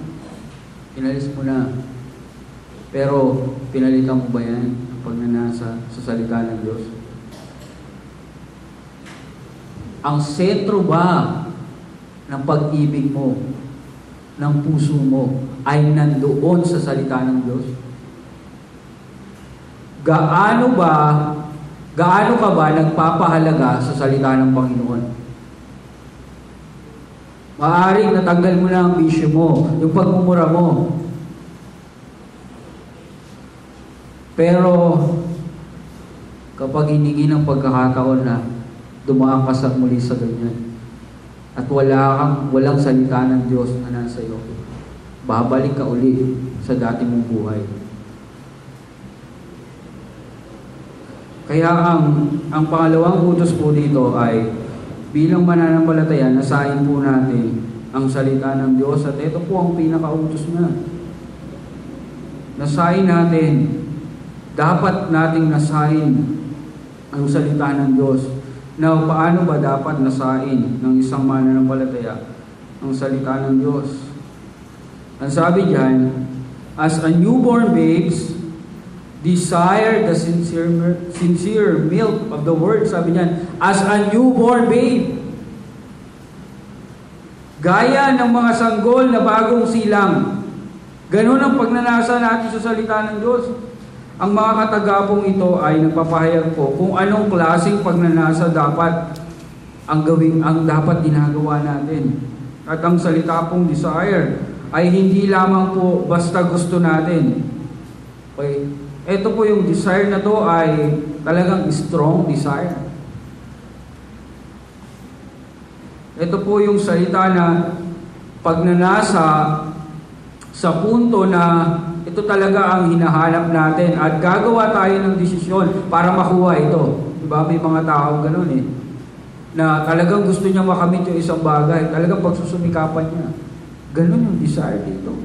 inalis mo na. Pero pinalitan mo ba yan ang pagnanasa sa salita ng Diyos? Ang sentro ba ng pag-ibig mo, ng puso mo, ay nandoon sa salita ng Diyos? Gaano ka ba nagpapahalaga sa salita ng Panginoon? Maaaring natanggal mo na ang bisyo mo, yung pagmumura mo. Pero kapag hiningi ng pagkakataon na dumaan ka sa muli sa ganyan at walang salita ng Diyos na nasa iyo, babalik ka uli sa dati mong buhay. Kaya ang pangalawang utos po dito ay bilang mananampalataya, nasain po natin ang salita ng Diyos at ito po ang pinaka-utos niya. Nasain natin, dapat nating nasain ang salita ng Diyos. Now, paano ba dapat nasain ng isang mananampalataya ang salita ng Diyos? Ang sabi diyan, as a newborn babes, desire the sincere milk of the word. Sabi niyan, as a newborn babe. Gaya ng mga sanggol na bagong silang. Ganun ang pagnanasa natin sa salita ng Diyos. Ang mga katagapong ito ay nagpapahayag po kung anong klaseng pagnanasa dapat ang dapat ginagawa natin. At ang salita pong desire ay hindi lamang po basta gusto natin. Okay? Ito po yung desire na to ay talagang strong desire. Ito po yung salita na pagnanasa sa punto na ito talaga ang hinahanap natin at gagawa tayo ng desisyon para makuha ito. Diba? May mga tao ganun na talagang gusto niya makamit yung isang bagay, talagang pagsusumikapan niya. Ganun yung desire dito.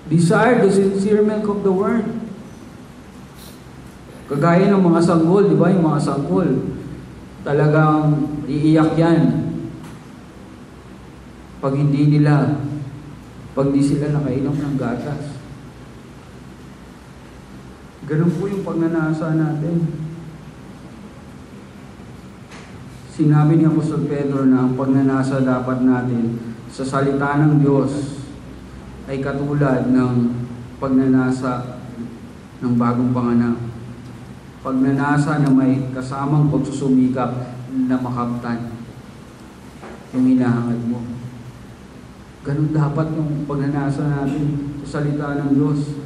Desire the sincere milk of the word. Kagaya ng mga sanggol, di ba? Yung mga sanggol, talagang iiyak yan. Pag di sila nakainom ng gatas. Ganun po yung pagnanasa natin. Sinabi ni Apostol Pedro na ang pagnanasa dapat natin sa salita ng Diyos ay katulad ng pagnanasa ng bagong panganak. Pagnanasa na may kasamang pagsusumikap na makamtan yung hinahangad mo. Ganun dapat yung pagnanasa natin sa salita ng Diyos.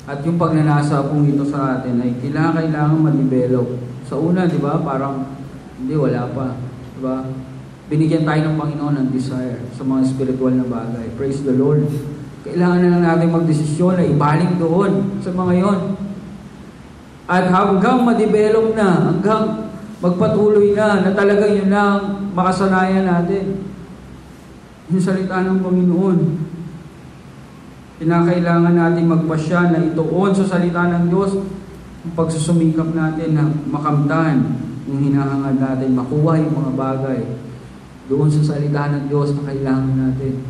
At yung pagnanasa pong ito sa atin ay kailangan ma-develop. Sa una, di ba, parang hindi, wala pa. Di ba? Binigyan tayo ng Panginoon ng desire sa mga spiritual na bagay. Praise the Lord. Kailangan na lang natin magdesisyon na ibaling doon sa mga yon. At hanggang ma-develop na, hanggang magpatuloy na talagang yun lang makasanayan natin. Yung salita ng Panginoon. Kinakailangan natin magpasya na ituon sa salita ng Diyos ang pagsusumikap natin na makamtan yung hinahangad natin, makuha yung mga bagay doon sa salita ng Diyos na kailangan natin.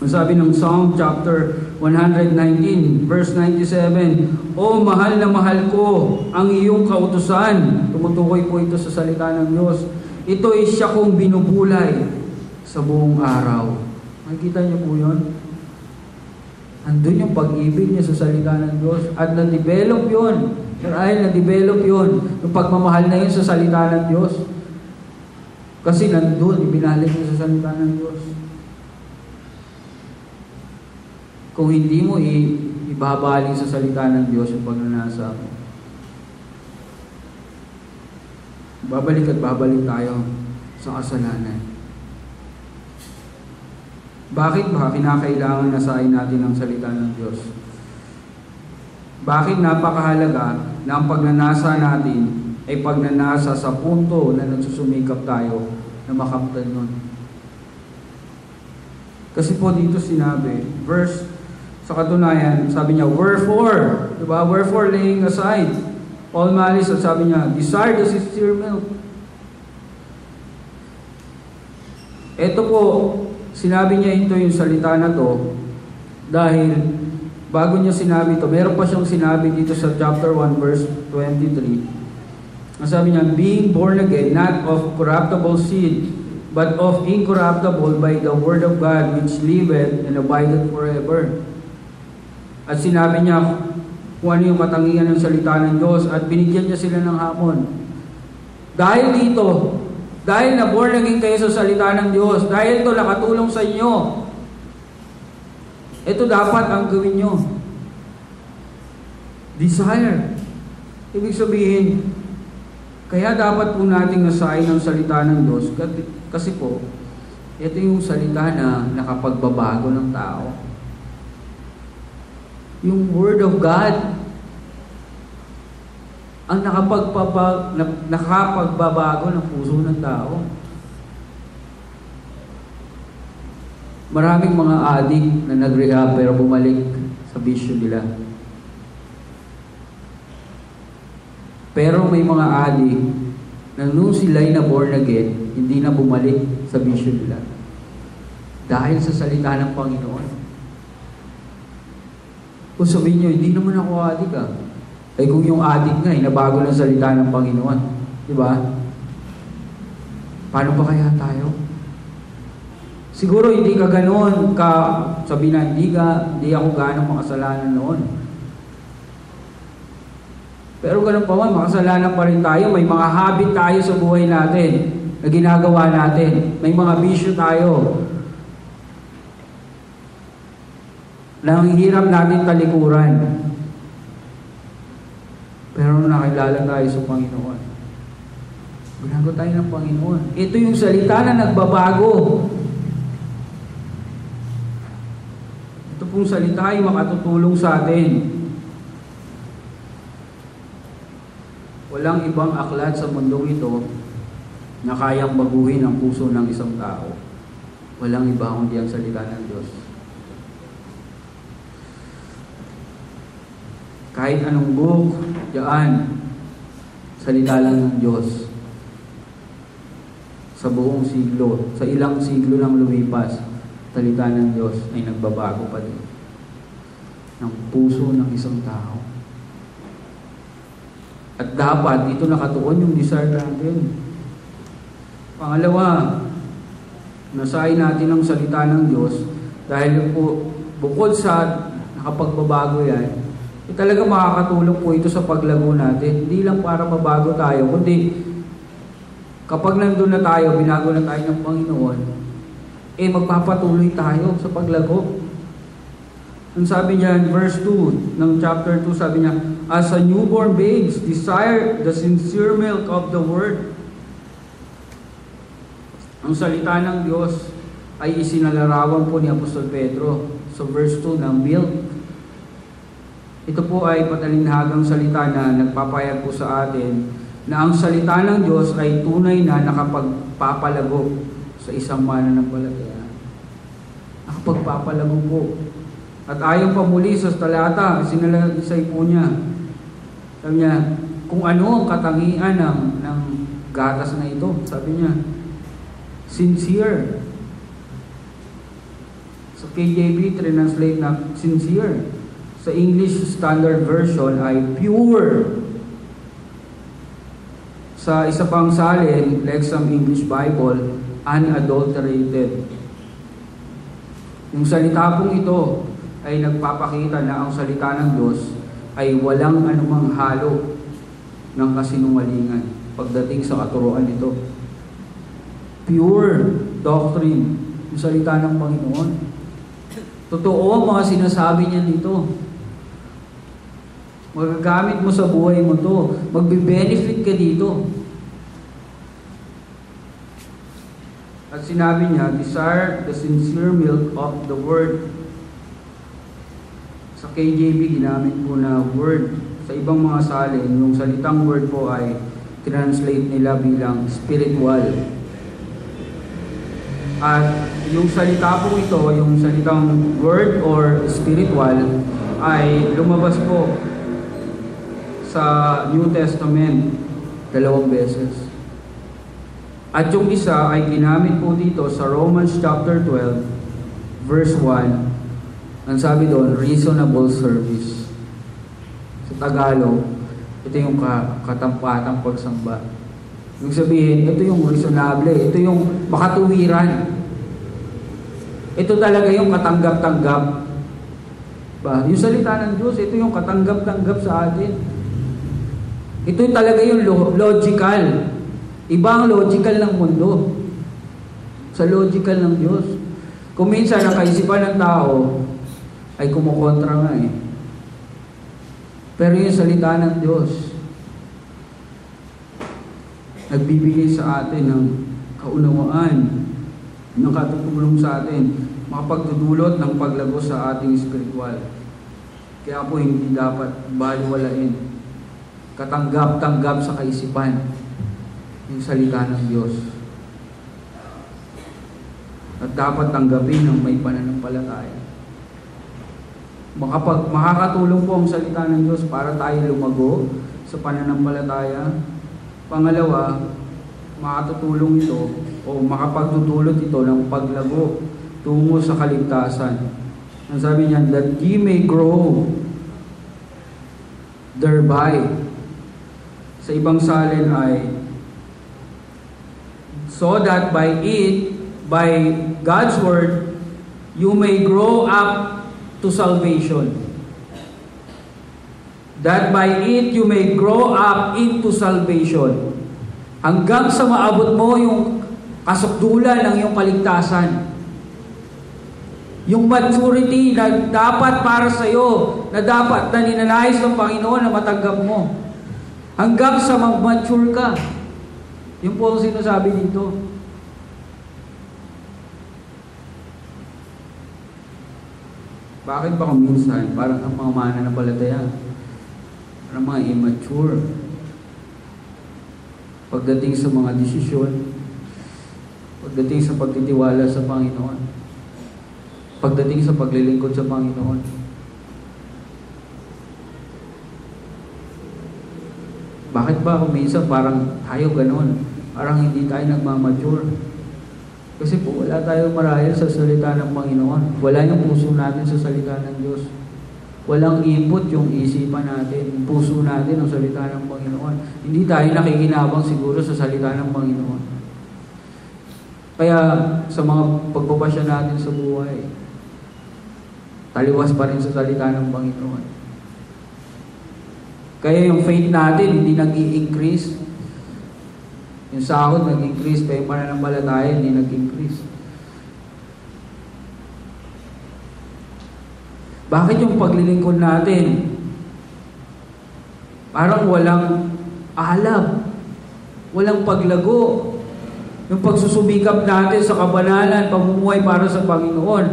Ang sabi ng Psalm chapter 119, verse 97, O mahal na mahal ko ang iyong kautusan. Tumutukoy po ito sa salita ng Diyos. Ito ay siya kong binubulay sa buong araw. Makikita niyo po yun? Andun yung pag-ibig niya sa salita ng Diyos. At na-develop yun. Na-develop yun. Yung pagmamahal na yun sa salita ng Diyos. Kasi nandun, ibinalik niya sa salita ng Diyos. Kung hindi mo ibabaling sa salita ng Diyos yung pagnanasa mo, babalik at babalik tayo sa kasalanan. Bakit ba kinakailangan nasain natin ang salita ng Diyos? Bakit napakahalaga na ang pagnanasa natin ay pagnanasa sa punto na nagsusumikap tayo na makamtan nun? Kasi po dito sinabi, verse, sa katunayan, sabi niya, wherefore, diba? Wherefore laying aside all malice, at sabi niya, desire the sincere milk. Ito po, sinabi niya ito yung salita na to dahil bago niya sinabi ito, meron pa siyang sinabi dito sa chapter 1 verse 23. Ang sabi niya, being born again, not of corruptible seed, but of incorruptible by the word of God, which liveth and abideth forever. At sinabi niya kung ano yung katangian ng salita ng Diyos at binigyan niya sila ng hamon. Dahil dito, dahil na born again kayo sa salita ng Diyos, dahil ito nakatulong sa inyo, ito dapat ang gawin nyo. Desire. Ibig sabihin, kaya dapat po nating nasayin ang salita ng Diyos kasi po, ito yung salita na nakapagbabago ng tao. Yung Word of God ang nakapagbabago ng puso ng tao. Maraming mga adik na nag-rehab pero bumalik sa bisyo nila. Pero may mga adik na nung sila'y na born again, hindi na bumalik sa bisyo nila. Dahil sa salita ng Panginoon. Kung sabihin nyo, hindi naman ako adik Ay kung yung adik nga, nabago ng salita ng Panginoon. Diba? Paano pa kaya tayo? Siguro hindi ka ganoon sabi na hindi ako ganong makasalanan noon. Pero ganun pa man, makasalanan pa rin tayo. May mga habit tayo sa buhay natin na ginagawa natin. May mga bisyo tayo na ang hirap natin talikuran. Pero nakilala tayo sa Panginoon. Binago tayo ng Panginoon. Ito yung salita na nagbabago. Ito pong salita ay makatutulong sa atin. Walang ibang aklat sa mundong ito na kayang baguhin ang puso ng isang tao. Walang iba kundi ang salita ng Diyos. Kahit anong book, diyan, salita lang ng Diyos. Sa buong siglo, sa ilang siglo ng lumipas, salita ng Diyos ay nagbabago pa din ng puso ng isang tao. At dapat ito nakatuon yung desire natin. Pangalawa, nasayin natin ang salita ng Diyos dahil po bukod sa nakapagbabago yan, talaga makakatulong po ito sa paglago natin. Hindi lang para mabago tayo, kundi kapag nandun na tayo, binago na tayo ng Panginoon, magpapatuloy tayo sa paglago. Ang sabi niya in verse 2 ng chapter 2, sabi niya, as a newborn babes, desire the sincere milk of the word. Ang salita ng Diyos ay isinalarawan po ni Apostol Pedro sa verse 2 ng milk. Ito po ay patalinhagang salita na nagpapayag po sa atin na ang salita ng Diyos ay tunay na nakapagpapalago sa isang mananampalataya. Nakapagpapalago po. At ayon pa muli sa talata, sinalaysay po niya. Sabi niya, kung ano ang katangian ng gatas na ito. Sabi niya, sincere. Sa KJV, translate na sincere. Sa English Standard Version ay pure. Sa isa pang salin, Lexham English Bible, unadulterated. Yung salita pong ito ay nagpapakita na ang salita ng Diyos ay walang anumang halo ng kasinungalingan pagdating sa katuruan nito. Pure doctrine, yung salita ng Panginoon. Totoo ang mga sinasabi niya dito. Magagamit mo sa buhay mo to. Magbe-benefit ka dito. At sinabi niya, desire the sincere milk of the word. Sa KJV, ginamit po na word. Sa ibang mga salin, yung salitang word po ay translate nila bilang spiritual. At yung salita po ito, yung salitang word or spiritual, ay lumabas po sa New Testament 2 beses. At yung isa ay ginamit po dito sa Romans chapter 12, verse 1. Ang sabi doon, reasonable service. Sa Tagalog, ito yung katampatang pagsamba. Ibig sabihin, ito yung reasonable, ito yung makatuwiran. Ito talaga yung katanggap-tanggap. Yung salita ng Diyos, ito yung katanggap-tanggap sa atin. Ito talaga yung logical. Iba ang logical ng mundo sa logical ng Diyos. Kung minsan ang kaisipan ng tao ay kumukontra nga eh. Pero yung salita ng Diyos nagbibigay sa atin ng kaunawaan, ng katutulong sa atin, makapagdudulot ng paglago sa ating spiritual. Kaya po hindi dapat baliwalain, katanggap-tanggap sa kaisipan yung salita ng Diyos. At dapat tanggapin ng may pananampalataya. Makakatulong po ang salita ng Diyos para tayo lumago sa pananampalataya. Pangalawa, makatutulong ito o makapagdudulot ito ng paglago tungo sa kaligtasan. Ang sabi niya, that ye may grow thereby. Sa ibang salin ay, so that by it, by God's word, you may grow up to salvation. That by it you may grow up into salvation. Hanggang sa maabot mo yung kasukdulan ng iyong kaligtasan. Yung maturity na dapat para sa iyo, na dapat na ninanais ng Panginoon na matanggap mo. Hanggang sa mag-mature ka. Yung po ang sinasabi dito. Bakit ba kung minsan parang ang mga mananampalataya, parang mga immature pagdating sa mga desisyon, pagdating sa pagtitiwala sa Panginoon, pagdating sa paglilingkod sa Panginoon? Bakit ba kung minsan parang tayo ganon, parang hindi tayo nagmamature? Kasi po wala tayong marahil sa salita ng Panginoon. Wala yung puso natin sa salita ng Diyos. Walang input yung isipan natin, yung puso natin ang salita ng Panginoon. Hindi tayo nakikinabang siguro sa salita ng Panginoon. Kaya sa mga pagbabasya natin sa buhay, taliwas pa rin sa salita ng Panginoon. Kaya yung faith natin hindi nag-i-increase. Yung sahod nag-increase, pero yung pananampalataya hindi nag-increase. Bakit yung paglilingkod natin parang walang alab, walang paglago? Yung pagsusubikap natin sa kabanalan, pamumuhay para sa Panginoon,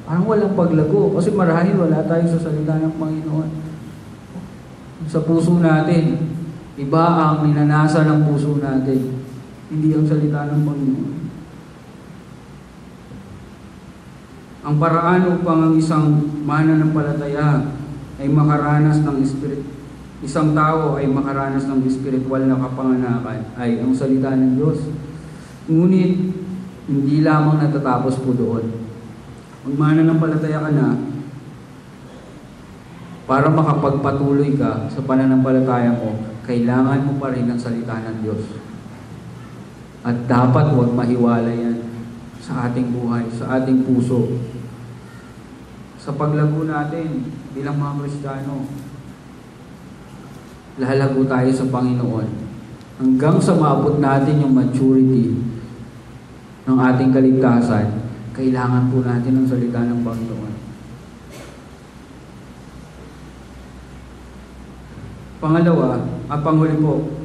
parang walang paglago. Kasi marahil wala tayo sa salita ng Panginoon. Sa puso natin, iba ang ninanasa ng puso natin, hindi ang salita ng Panginoon. Ang paraan upang ang isang mananampalataya ay makaranas ng isang tao ay makaranas ng espiritual na kapanganakan ay ang salita ng Diyos. Ngunit hindi lamang natatapos po doon. Ang mananampalataya ka na, para makapagpatuloy ka sa pananampalataya mo, kailangan mo pa rin ang salita ng Diyos. At dapat huwag mahiwala yan sa ating buhay, sa ating puso. Sa paglago natin bilang mga Kristiyano, lalago tayo sa Panginoon hanggang sa maabot natin yung maturity ng ating kaligtasan. Kailangan po natin ang salita ng Panginoon. Pangalawa, panghuli po,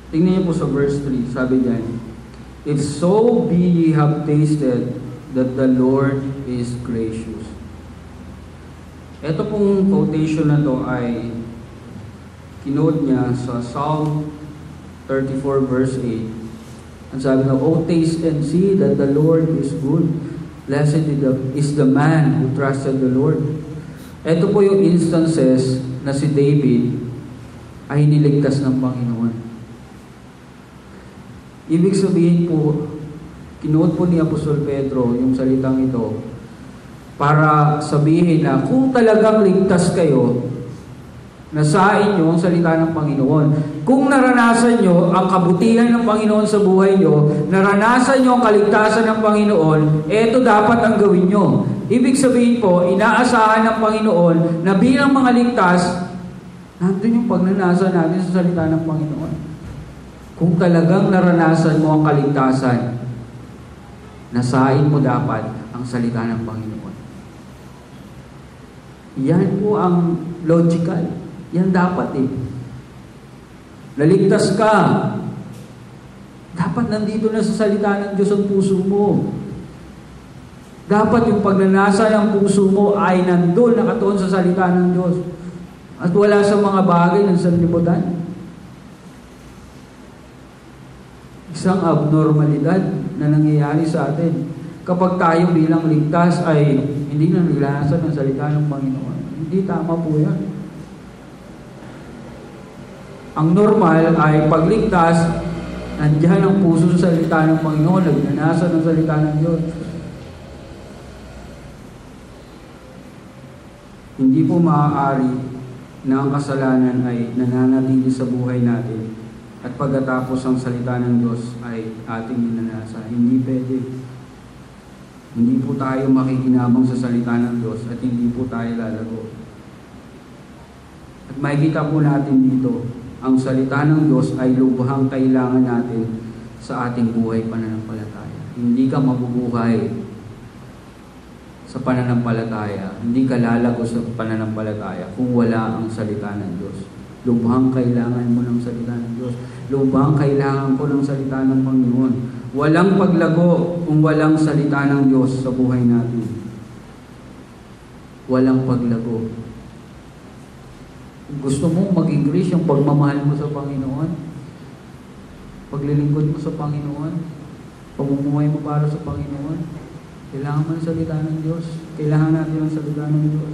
tingnan niyo po sa verse 3, sabi diyan, if so be ye have tasted that the Lord is gracious. Ito pong quotation na to ay kinote niya sa Psalm 34 verse 8. Ang sabi na, oh, taste and see that the Lord is good. Blessed is the man who trusted the Lord. Ito po yung instances na si David ay niligtas ng Panginoon. Ibig sabihin po, kinuot po ni Apostol Pedro yung salitang ito para sabihin na kung talagang ligtas kayo, nasain nyo ang salita ng Panginoon. Kung naranasan nyo ang kabutihan ng Panginoon sa buhay nyo, naranasan nyo ang kaligtasan ng Panginoon, eto dapat ang gawin nyo. Ibig sabihin po, inaasahan ng Panginoon na bilang mga ligtas, nandun yung pagnanasa natin sa salita ng Panginoon. Kung talagang naranasan mo ang kaligtasan, nasain mo dapat ang salita ng Panginoon. Yan po ang logical. Yan dapat eh. Naligtas ka. Dapat nandito na sa salita ng Diyos ang puso mo. Dapat yung pagnanasa ng puso mo ay nandun, nakatuon sa salita ng Diyos. At wala sa mga bagay ng sanlibutan. Isang abnormalidad na nangyayari sa atin. Kapag tayo bilang ligtas ay hindi na naglalasan ng salita ng Panginoon. Hindi tama po yan. Ang normal ay pagligtas, nandiyan ang puso sa salita ng Panginoon, nagnanasa ng salita ng Diyos. Hindi po maaari na ang kasalanan ay nananatili sa buhay natin at pagkatapos ang salita ng Diyos ay ating ninanasa. Hindi pwede. Hindi po tayo makikinabang sa salita ng Diyos at hindi po tayo lalago. At makikita po natin dito, ang salita ng Diyos ay lubhang kailangan natin sa ating buhay pananampalataya. Hindi ka mabubuhay sa pananampalataya, hindi ka lalago sa pananampalataya kung wala ang salita ng Diyos. Lubhang kailangan mo ng salita ng Diyos. Lubhang kailangan ko ng salita ng Panginoon. Walang paglago kung walang salita ng Diyos sa buhay natin. Walang paglago. Gusto mong mag-increase yung pagmamahal mo sa Panginoon, paglilingkod mo sa Panginoon, pamumuhay mo para sa Panginoon, kailangan mo ng salita ng Diyos. Kailangan natin ng salita ng Diyos.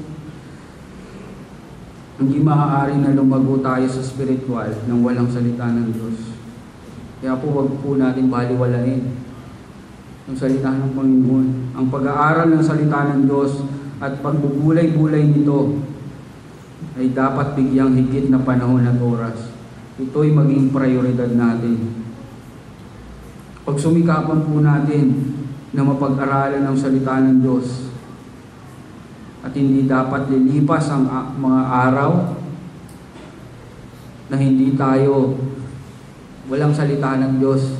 Hindi maaari na lumago tayo sa spiritual nang walang salita ng Diyos. Kaya po wag po natin baliwalain yung salita ng Panginoon. Ang pag-aaral ng salita ng Diyos at pagbubulay-bulay nito ay dapat bigyang higit na panahon at oras. Ito'y maging prioridad natin. Pagsumikapan po natin na mapag-aralan ang salita ng Diyos at hindi dapat lilipas ang mga araw na hindi tayo walang salita ng Diyos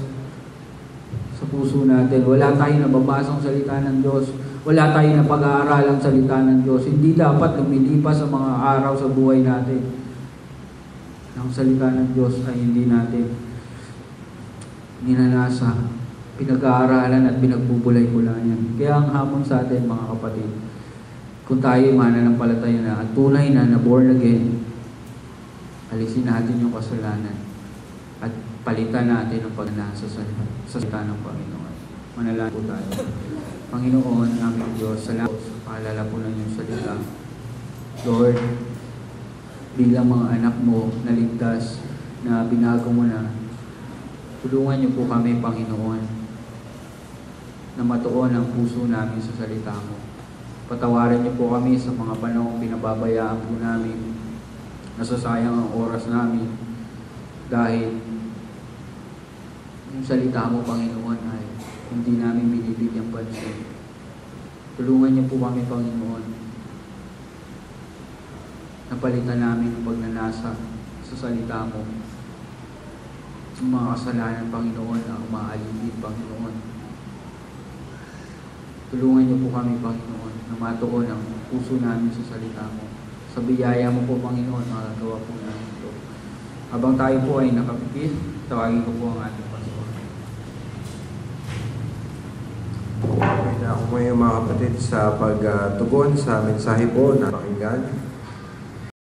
sa puso natin. Wala tayong nababasang salita ng Diyos. Wala tayong napag-aaralang salita ng Diyos. Hindi dapat lumilipas ang mga araw sa buhay natin. Ang salita ng Diyos ay hindi natin ninanasa, pinag-aaralan at pinagbubulay-bulayan. Kaya ang hamon sa atin, mga kapatid, kung tayo mananampalataya na at tunay na born again, alisin natin yung kasalanan at palitan natin ang pagnanasa sa salita ng Panginoon. Manalangin po tayo. Panginoon, aming Diyos, salamat sa paalala po ng iyong salita. Lord, bilang mga anak mo na ligtas, na binago mo na, tulungan niyo po kami, Panginoon, na matuon ang puso namin sa salita mo. Patawarin niyo po kami sa mga panahong pinababayaan po namin, nasasayang ang oras namin, dahil yung salita mo, Panginoon, ay hindi namin binibigyang pansin. Tulungan niyo po kami, Panginoon, napalitan namin ang pagnanasa sa salita mo. Yung mga kasalanan, Panginoon, na umaalipid, Panginoon. Tulungan niyo po kami, Panginoon, na matuon ang puso namin sa salita mo. Sa biyaya mo po, Panginoon, makagawa po namin ito. Habang tayo po ay nakapikit, tawagin ko po ang ating pastor. Okay na ako ngayon, mga kapatid, sa pagtugon sa mensahe po na pakinggan.